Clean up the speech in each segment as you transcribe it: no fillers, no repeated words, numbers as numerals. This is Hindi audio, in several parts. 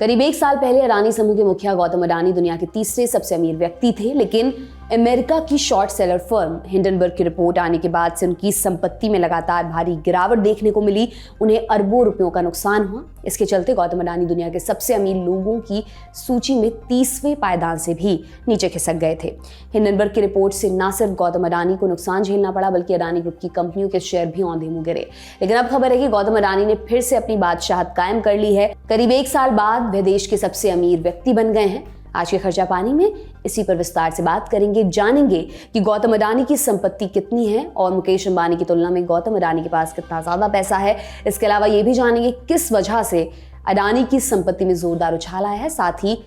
करीब 1 साल पहले अडानी समूह के मुखिया गौतम अडानी दुनिया के तीसरे सबसे अमीर व्यक्ति थे, लेकिन अमेरिका की शॉर्ट सेलर फर्म हिंडनबर्ग की रिपोर्ट आने के बाद से उनकी संपत्ति में लगातार भारी गिरावट देखने को मिली। उन्हें अरबों रुपयों का नुकसान हुआ। इसके चलते गौतम अडानी दुनिया के सबसे अमीर लोगों की सूची में 30वें पायदान से भी नीचे खिसक गए थे। हिंडनबर्ग की रिपोर्ट से न सिर्फ गौतम अडानी को नुकसान झेलना पड़ा, बल्कि अडानी ग्रुप की कंपनियों के शेयर भी औंधे मुंह गिरे। लेकिन अब खबर है कि गौतम अडानी ने फिर से अपनी बादशाहत कायम कर ली है। करीब 1 साल बाद वह देश के सबसे अमीर व्यक्ति बन गए हैं। आज के खर्चा पानी में इसी पर विस्तार से बात करेंगे, जानेंगे कि गौतम अडानी की संपत्ति कितनी है और मुकेश अंबानी की तुलना में गौतम अडानी के पास कितना ज्यादा पैसा है। इसके अलावा ये भी जानेंगे किस वजह से अडानी की संपत्ति में जोरदार उछाल आया है। साथ ही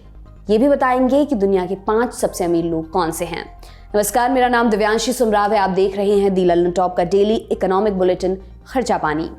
ये भी बताएंगे कि दुनिया के 5 सबसे अमीर लोग कौन से हैं। नमस्कार, मेरा नाम दिव्यांशी सुमराव है। आप देख रहे हैं दी लंदन टॉप का डेली इकोनॉमिक बुलेटिन खर्चा पानी।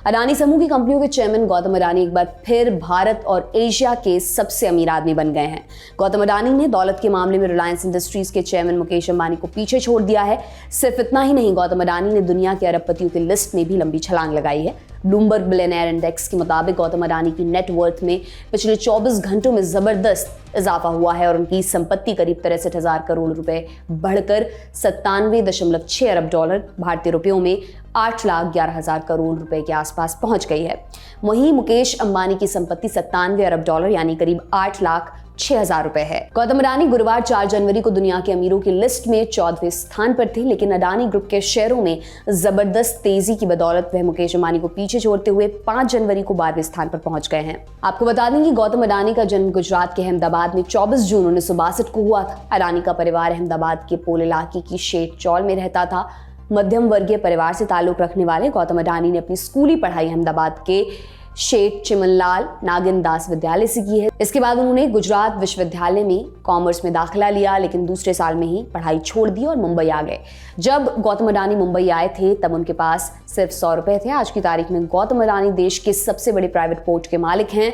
अडानी समूह की कंपनियों के चेयरमैन गौतम अडानी एक बार फिर भारत और एशिया के सबसे अमीर आदमी बन गए हैं। गौतम अडानी ने दौलत के मामले में रिलायंस इंडस्ट्रीज के चेयरमैन मुकेश अंबानी को पीछे छोड़ दिया है। सिर्फ इतना ही नहीं, गौतम अडानी ने दुनिया के अरबपतियों की लिस्ट में भी लंबी छलांग लगाई है। ब्लूमबर्ग बिलियनेयर इंडेक्स के मुताबिक गौतम अडानी की नेट वर्थ में पिछले 24 घंटों में जबरदस्त इजाफा हुआ है और उनकी संपत्ति करीब 63,000 करोड़ रुपए बढ़कर 97.6 अरब डॉलर, भारतीय रुपयों में 8,11,000 करोड़ रुपए के आसपास पहुंच गई है। वहीं मुकेश अंबानी की संपत्ति 97 अरब डॉलर यानी करीब 8,06,000 रुपए है। गौतम अडानी गुरुवार 4 जनवरी को दुनिया के अमीरों की लिस्ट में 14वें स्थान पर थे, लेकिन अडानी ग्रुप के शेयरों में जबरदस्त तेजी की बदौलत वह मुकेश अंबानी को पीछे छोड़ते हुए 5 जनवरी को 12वें स्थान पर पहुंच गए हैं। आपको बता दें कि गौतम अडानी का जन्म गुजरात के अहमदाबाद में 24 जून 1962 को हुआ था। अडानी का परिवार अहमदाबाद के पोल इलाके की शेख चौल में रहता था। मध्यम वर्गीय परिवार से ताल्लुक रखने वाले गौतम अडानी ने अपनी स्कूली पढ़ाई अहमदाबाद के शेख चिमनलाल नागिन दास विद्यालय से की है। इसके बाद उन्होंने गुजरात विश्वविद्यालय में कॉमर्स में दाखिला लिया, लेकिन दूसरे साल में ही पढ़ाई छोड़ दी और मुंबई आ गए। जब गौतम अडानी मुंबई आए थे तब उनके पास सिर्फ 100 रुपए थे। आज की तारीख में गौतम अडानी देश के सबसे बड़े प्राइवेट पोर्ट के मालिक हैं।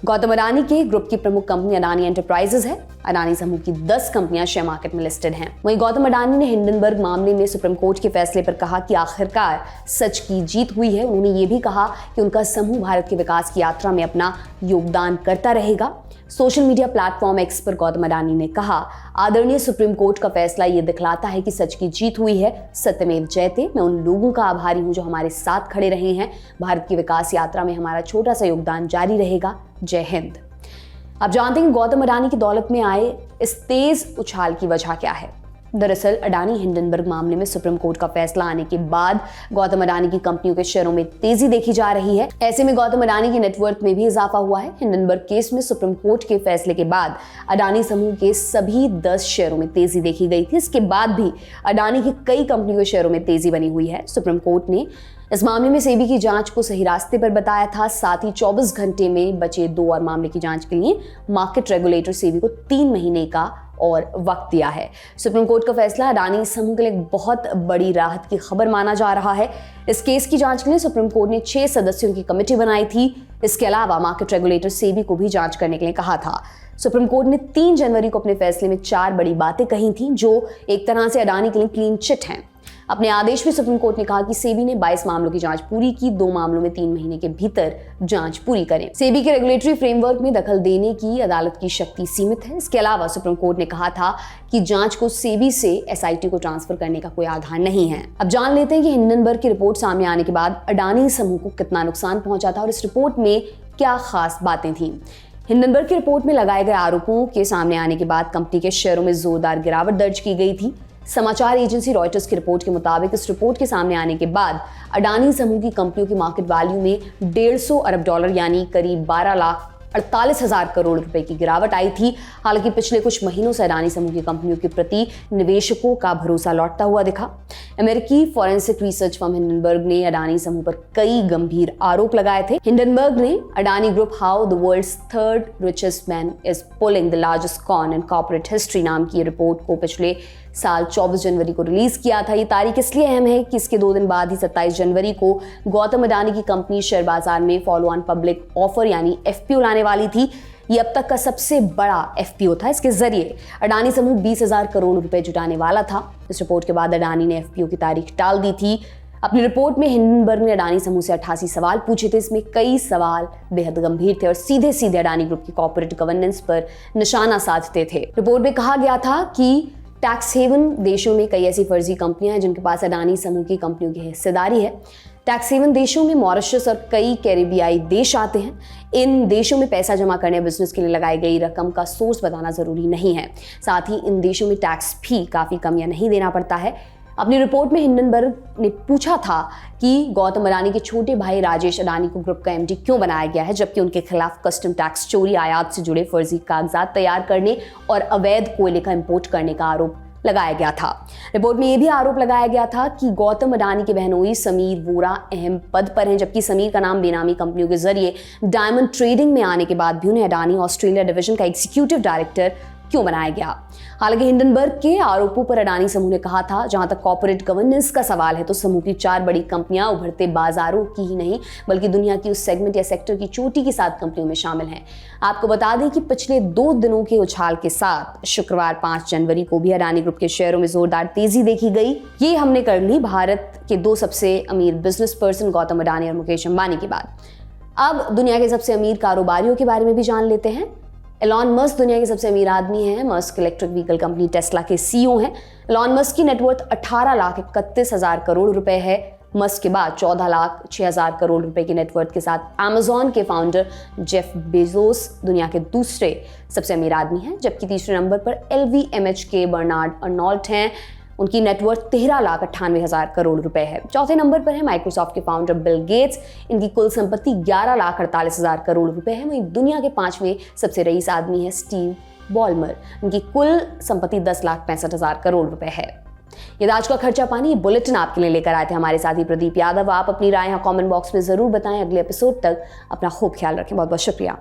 गौतम अडानी के ग्रुप की प्रमुख कंपनी अडानी एंटरप्राइजेज है। अडानी समूह की 10 कंपनियां शेयर मार्केट में लिस्टेड हैं। वहीं गौतम अडानी ने हिंडनबर्ग मामले में सुप्रीम कोर्ट के फैसले पर कहा कि आखिरकार सच की जीत हुई है। उन्होंने ये भी कहा कि उनका समूह भारत के विकास की यात्रा में अपना योगदान करता रहेगा। सोशल मीडिया प्लेटफॉर्म एक्स पर गौतम अडानी ने कहा, आदरणीय सुप्रीम कोर्ट का फैसला ये दिखलाता है कि सच की जीत हुई है। सत्यमेव जयते। मैं उन लोगों का आभारी हूं जो हमारे साथ खड़े रहे हैं। भारत की विकास यात्रा में हमारा छोटा सा योगदान जारी रहेगा। जय हिंद। आप जानते हैं गौतम अडानी की दौलत में आए इस तेज उछाल की वजह क्या है। दरअसल अडानी हिंडनबर्ग मामले में सुप्रीम कोर्ट का फैसला आने के बाद गौतम अडानी की कंपनियों के शेयरों में तेजी देखी जा रही है। ऐसे में गौतम अडानी की नेटवर्थ में भी इजाफा हुआ है। हिंडनबर्ग केस में सुप्रीम कोर्ट के फैसले के बाद अडानी समूह के सभी 10 शेयरों में तेजी देखी गई थी। इसके बाद भी अडानी की कई कंपनियों के शेयरों में तेजी बनी हुई है। सुप्रीम कोर्ट ने इस मामले में सेबी की जांच को सही रास्ते पर बताया था। साथ ही 24 घंटे में बचे 2 और मामले की जांच के लिए मार्केट रेगुलेटर सेबी को 3 महीने का और वक्त दिया है। सुप्रीम कोर्ट का फैसला अडानी समूह के लिए बहुत बड़ी राहत की खबर माना जा रहा है। इस केस की जांच के लिए सुप्रीम कोर्ट ने 6 सदस्यों की कमेटी बनाई थी। इसके अलावा मार्केट रेगुलेटर सेबी को भी जांच करने के लिए कहा था। सुप्रीम कोर्ट ने 3 जनवरी को अपने फैसले में 4 बड़ी बातें कही थी, जो एक तरह से अडानी के लिए क्लीन चिट हैं। अपने आदेश में सुप्रीम कोर्ट ने कहा कि सेबी ने 22 मामलों की जांच पूरी की। 2 मामलों में 3 महीने के भीतर जांच पूरी करें। सेबी के रेगुलेटरी फ्रेमवर्क में दखल देने की अदालत की शक्ति सीमित है। इसके अलावा सुप्रीम कोर्ट ने कहा था कि जांच को सेबी से एसआईटी को ट्रांसफर करने का कोई आधार नहीं है। अब जान लेते हैं कि हिंडनबर्ग की रिपोर्ट सामने आने के बाद अडानी समूह को कितना नुकसान पहुंचा था और इस रिपोर्ट में क्या खास बातें थी। हिंडनबर्ग की रिपोर्ट में लगाए गए आरोपों के सामने आने के बाद कंपनी के शेयरों में जोरदार गिरावट दर्ज की गई थी। समाचार एजेंसी रॉयटर्स की रिपोर्ट के मुताबिक इस रिपोर्ट के सामने आने के बाद अडानी समूह की कंपनियों की मार्केट वैल्यू में 150 अरब डॉलर यानी करीब 12,48,000 करोड़ रुपए की गिरावट आई थी। हालांकि पिछले कुछ महीनों से अडानी समूह की कंपनियों के प्रति निवेशकों का भरोसा लौटता हुआ दिखा। अमेरिकी फॉरेंसिक रिसर्च फर्म हिंडनबर्ग ने अडानी समूह पर कई गंभीर आरोप लगाए थे। हिंडनबर्ग ने Adani group how the world's 3rd richest man is pulling the largest con in corporate history नाम की रिपोर्ट को पिछले साल 24 जनवरी को रिलीज किया था। ये तारीख इसलिए अहम है कि इसके 2 दिन बाद ही 27 जनवरी को गौतम अडानी की कंपनी शेयर बाजार में फॉलो ऑन पब्लिक ऑफर यानी एफपीओ लाने वाली थी। ये अब तक का सबसे बड़ा एफपीओ था। इसके जरिए अडानी समूह 20,000 करोड़ रुपए जुटाने वाला था। इस रिपोर्ट के बाद अडानी ने एफपीओ की तारीख टाल दी थी। अपनी रिपोर्ट में हिंडनबर्ग ने अडानी समूह से 88 सवाल पूछे थे। इसमें कई सवाल बेहद गंभीर थे और सीधे सीधे अडानी ग्रुप की कॉर्पोरेट गवर्नेंस पर निशाना साधते थे। रिपोर्ट में कहा गया था कि टैक्स हेवन देशों में कई ऐसी फर्जी कंपनियां हैं जिनके पास अडानी समूह की कंपनियों की हिस्सेदारी है। टैक्स हेवन देशों में मॉरिशस और कई कैरिबियाई देश आते हैं। इन देशों में पैसा जमा करने बिजनेस के लिए लगाई गई रकम का सोर्स बताना जरूरी नहीं है। साथ ही इन देशों में टैक्स भी काफी कम या नहीं देना पड़ता है। अपनी रिपोर्ट में हिंडनबर्ग ने पूछा था कि गौतम अडानी के छोटे भाई राजेश अडानी को ग्रुप का एमडी क्यों बनाया गया है, जबकि उनके खिलाफ कस्टम टैक्स चोरी, आयात से जुड़े फर्जी कागजात तैयार करने और अवैध कोयले का इंपोर्ट करने का आरोप लगाया गया था। रिपोर्ट में यह भी आरोप लगाया गया था कि गौतम अडानी के बहनोई समीर वोरा अहम पद पर हैं, जबकि समीर का नाम बेनामी कंपनियों के जरिए डायमंड ट्रेडिंग में आने के बाद भी उन्हें अडानी ऑस्ट्रेलिया डिवीजन का एग्जीक्यूटिव डायरेक्टर क्यों बनाया गया। हालांकि हिंडनबर्ग के आरोपों पर अडानी समूह ने कहा था, जहां तक कॉर्पोरेट गवर्नेंस का सवाल है तो समूह की 4 बड़ी कंपनियां उभरते बाजारों की ही नहीं बल्कि दुनिया की उस सेगमेंट या सेक्टर की चोटी की 7 कंपनियों में शामिल हैं। आपको बता दें कि पिछले 2 दिनों के उछाल के साथ शुक्रवार 5 जनवरी को भी अडानी ग्रुप के शेयरों में जोरदार तेजी देखी गई। ये हमने कर ली भारत के 2 सबसे अमीर बिजनेस पर्सन गौतम अडानी और मुकेश अंबानी के बाद। अब दुनिया के सबसे अमीर कारोबारियों के बारे में भी जान लेते हैं। एलॉन मस्क दुनिया के सबसे अमीर आदमी हैं। Musk electric vehicle company Tesla के सीईओ हैं। एलॉन मस्क की नेटवर्थ 18,31,000 करोड़ रुपए है। मस्क के बाद 14,06,000 करोड़ रुपए की नेटवर्थ के साथ अमेजॉन के फाउंडर जेफ बेजोस दुनिया के दूसरे सबसे अमीर आदमी हैं, जबकि तीसरे नंबर पर LVMH के बर्नार्ड अर्नोल्ट हैं। उनकी नेटवर्थ 13,98,000 करोड़ रुपए है। चौथे नंबर पर है माइक्रोसॉफ्ट के फाउंडर बिल गेट्स। इनकी कुल संपत्ति 11,48,000 करोड़ रुपए है। वहीं दुनिया के 5वें सबसे रईस आदमी है स्टीव बॉलमर। उनकी कुल संपत्ति 10,65,000 करोड़ रुपए है। ये आज का खर्चा पानी बुलेटिन आपके लिए लेकर आए थे हमारे साथी प्रदीप यादव। आप अपनी राय कमेंट बॉक्स में जरूर बताएं। अगले एपिसोड तक अपना खूब ख्याल रखें। बहुत बहुत शुक्रिया।